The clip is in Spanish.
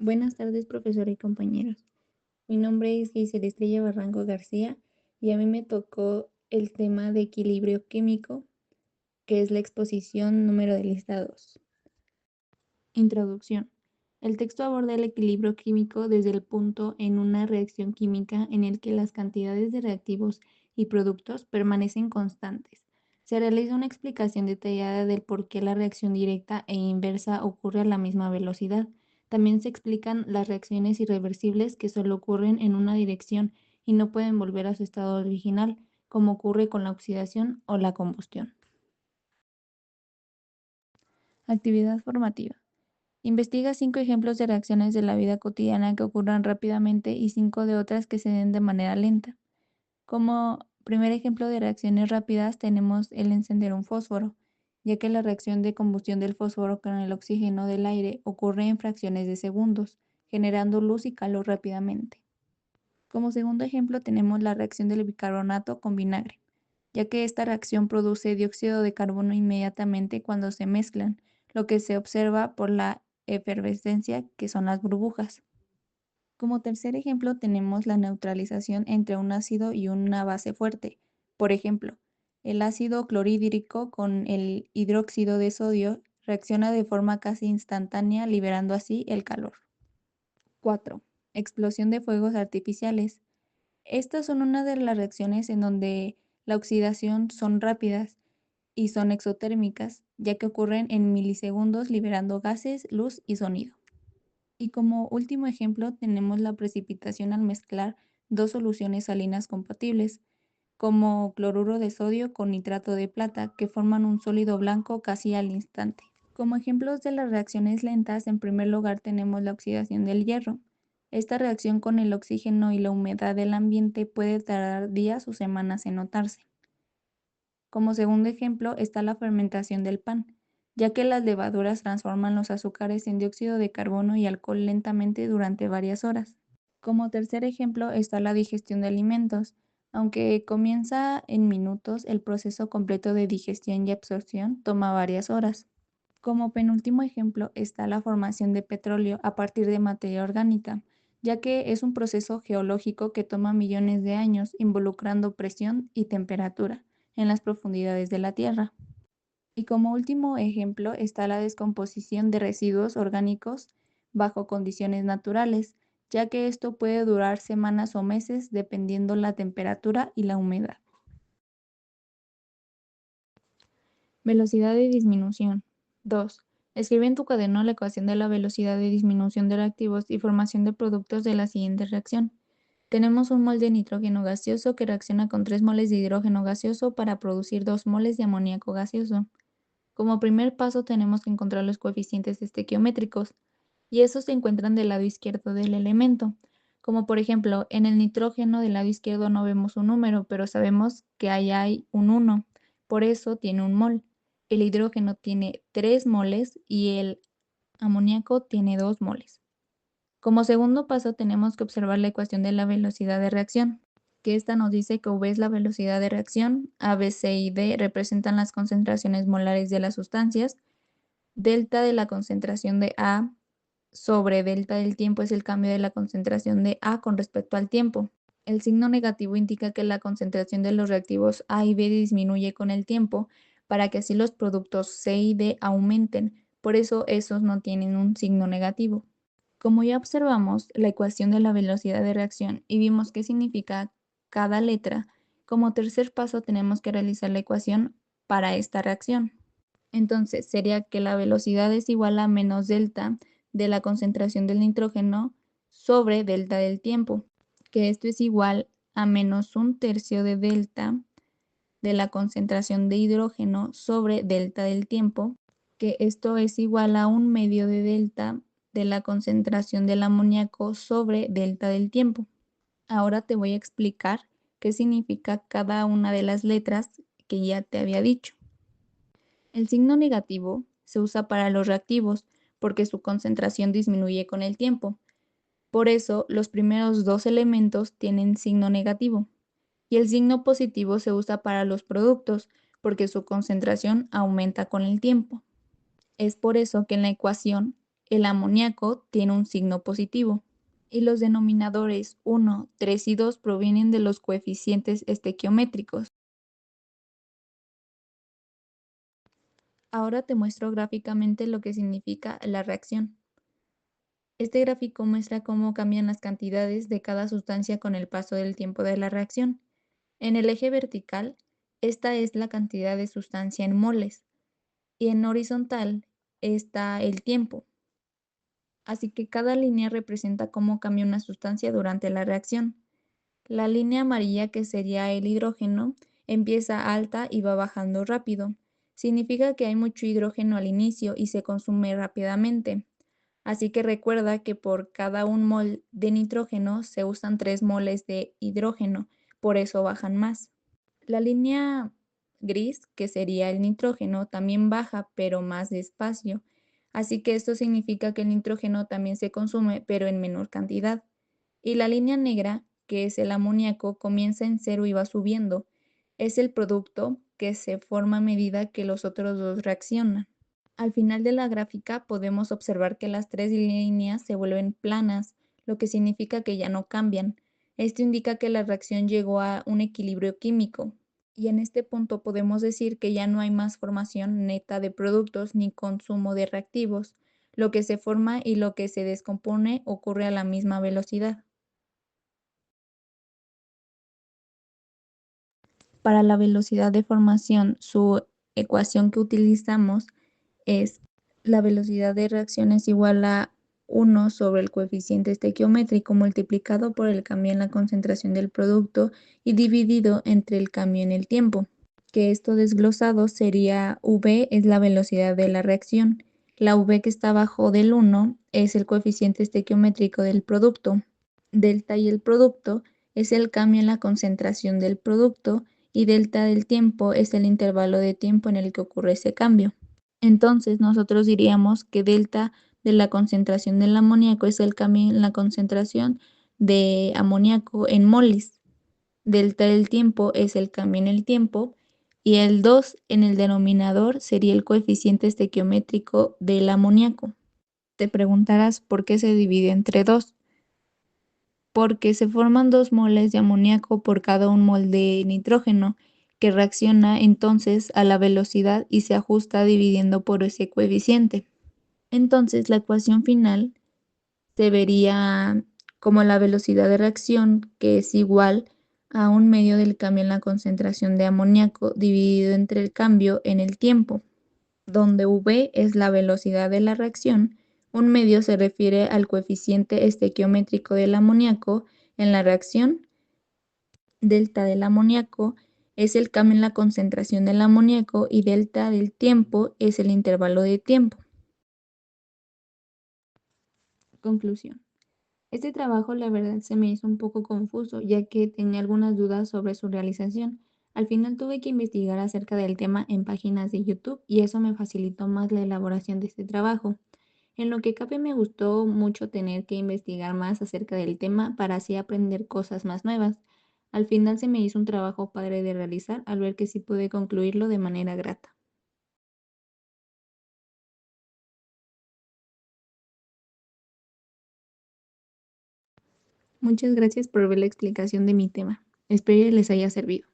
Buenas tardes, profesora y compañeros. Mi nombre es Gisela Estrella Barranco García y a mí me tocó el tema de equilibrio químico, que es la exposición número de lista 2. Introducción. El texto aborda el equilibrio químico desde el punto en una reacción química en el que las cantidades de reactivos y productos permanecen constantes. Se realiza una explicación detallada del por qué la reacción directa e inversa ocurre a la misma velocidad. También se explican las reacciones irreversibles que solo ocurren en una dirección y no pueden volver a su estado original, como ocurre con la oxidación o la combustión. Actividad formativa. Investiga 5 ejemplos de reacciones de la vida cotidiana que ocurran rápidamente y 5 de otras que se den de manera lenta. Como primer ejemplo de reacciones rápidas tenemos el encender un fósforo, ya que la reacción de combustión del fósforo con el oxígeno del aire ocurre en fracciones de segundos, generando luz y calor rápidamente. Como segundo ejemplo tenemos la reacción del bicarbonato con vinagre, ya que esta reacción produce dióxido de carbono inmediatamente cuando se mezclan, lo que se observa por la efervescencia, que son las burbujas. Como tercer ejemplo tenemos la neutralización entre un ácido y una base fuerte. Por ejemplo, el ácido clorhídrico con el hidróxido de sodio reacciona de forma casi instantánea, liberando así el calor. 4. Explosión de fuegos artificiales. Estas son una de las reacciones en donde la oxidación son rápidas y son exotérmicas, ya que ocurren en milisegundos liberando gases, luz y sonido. Y como último ejemplo tenemos la precipitación al mezclar dos soluciones salinas compatibles, como cloruro de sodio con nitrato de plata, que forman un sólido blanco casi al instante. Como ejemplos de las reacciones lentas, en primer lugar tenemos la oxidación del hierro. Esta reacción con el oxígeno y la humedad del ambiente puede tardar días o semanas en notarse. Como segundo ejemplo está la fermentación del pan, ya que las levaduras transforman los azúcares en dióxido de carbono y alcohol lentamente durante varias horas. Como tercer ejemplo está la digestión de alimentos. Aunque comienza en minutos, el proceso completo de digestión y absorción toma varias horas. Como penúltimo ejemplo está la formación de petróleo a partir de materia orgánica, ya que es un proceso geológico que toma millones de años, involucrando presión y temperatura en las profundidades de la Tierra. Y como último ejemplo está la descomposición de residuos orgánicos bajo condiciones naturales, ya que esto puede durar semanas o meses dependiendo la temperatura y la humedad. Velocidad de disminución. 2. Escribe en tu cuaderno la ecuación de la velocidad de disminución de reactivos y formación de productos de la siguiente reacción. Tenemos un mol de nitrógeno gaseoso que reacciona con 3 moles de hidrógeno gaseoso para producir 2 moles de amoníaco gaseoso. Como primer paso tenemos que encontrar los coeficientes estequiométricos, y esos se encuentran del lado izquierdo del elemento. Como por ejemplo, en el nitrógeno del lado izquierdo no vemos un número, pero sabemos que ahí hay un 1, por eso tiene un mol. El hidrógeno tiene 3 moles y el amoníaco tiene 2 moles. Como segundo paso tenemos que observar la ecuación de la velocidad de reacción, que esta nos dice que V es la velocidad de reacción, A, B, C y D representan las concentraciones molares de las sustancias, delta de la concentración de A sobre delta del tiempo es el cambio de la concentración de A con respecto al tiempo. El signo negativo indica que la concentración de los reactivos A y B disminuye con el tiempo para que así los productos C y D aumenten, por eso esos no tienen un signo negativo. Como ya observamos la ecuación de la velocidad de reacción y vimos qué significa cada letra, como tercer paso tenemos que realizar la ecuación para esta reacción. Entonces sería que la velocidad es igual a menos delta de la concentración del nitrógeno sobre delta del tiempo, que esto es igual a menos un tercio de delta de la concentración de hidrógeno sobre delta del tiempo, que esto es igual a un medio de delta de la concentración del amoníaco sobre delta del tiempo. Ahora te voy a explicar qué significa cada una de las letras que ya te había dicho. El signo negativo se usa para los reactivos porque su concentración disminuye con el tiempo. Por eso, los primeros dos elementos tienen signo negativo. Y el signo positivo se usa para los productos porque su concentración aumenta con el tiempo. Es por eso que en la ecuación el amoníaco tiene un signo positivo y los denominadores 1, 3 y 2 provienen de los coeficientes estequiométricos. Ahora te muestro gráficamente lo que significa la reacción. Este gráfico muestra cómo cambian las cantidades de cada sustancia con el paso del tiempo de la reacción. En el eje vertical, esta es la cantidad de sustancia en moles y en horizontal está el tiempo. Así que cada línea representa cómo cambia una sustancia durante la reacción. La línea amarilla, que sería el hidrógeno, empieza alta y va bajando rápido. Significa que hay mucho hidrógeno al inicio y se consume rápidamente. Así que recuerda que por cada 1 mol de nitrógeno se usan 3 moles de hidrógeno, por eso bajan más. La línea gris, que sería el nitrógeno, también baja, pero más despacio. Así que esto significa que el nitrógeno también se consume, pero en menor cantidad. Y la línea negra, que es el amoníaco, comienza en cero y va subiendo. Es el producto que se forma a medida que los otros dos reaccionan. Al final de la gráfica podemos observar que las tres líneas se vuelven planas, lo que significa que ya no cambian. Esto indica que la reacción llegó a un equilibrio químico. Y en este punto podemos decir que ya no hay más formación neta de productos ni consumo de reactivos. Lo que se forma y lo que se descompone ocurre a la misma velocidad. Para la velocidad de formación, su ecuación que utilizamos es la velocidad de reacción es igual a 1 sobre el coeficiente estequiométrico multiplicado por el cambio en la concentración del producto y dividido entre el cambio en el tiempo, que esto desglosado sería V es la velocidad de la reacción. La V, que está abajo del 1, es el coeficiente estequiométrico del producto. Delta y el producto es el cambio en la concentración del producto y delta del tiempo es el intervalo de tiempo en el que ocurre ese cambio. Entonces nosotros diríamos que delta de la concentración del amoníaco es el cambio en la concentración de amoníaco en moles. Delta del tiempo es el cambio en el tiempo y el 2 en el denominador sería el coeficiente estequiométrico del amoníaco. Te preguntarás por qué se divide entre 2. Porque se forman 2 moles de amoníaco por cada 1 mol de nitrógeno, que reacciona entonces a la velocidad y se ajusta dividiendo por ese coeficiente. Entonces la ecuación final se vería como la velocidad de reacción, que es igual a 1 medio del cambio en la concentración de amoníaco dividido entre el cambio en el tiempo, donde V es la velocidad de la reacción. 1 medio se refiere al coeficiente estequiométrico del amoníaco en la reacción. Delta del amoníaco es el cambio en la concentración del amoníaco y delta del tiempo es el intervalo de tiempo. Conclusión. Este trabajo la verdad se me hizo un poco confuso, ya que tenía algunas dudas sobre su realización. Al final tuve que investigar acerca del tema en páginas de YouTube y eso me facilitó más la elaboración de este trabajo. En lo que cabe me gustó mucho tener que investigar más acerca del tema para así aprender cosas más nuevas. Al final se me hizo un trabajo padre de realizar al ver que sí pude concluirlo de manera grata. Muchas gracias por ver la explicación de mi tema. Espero les haya servido.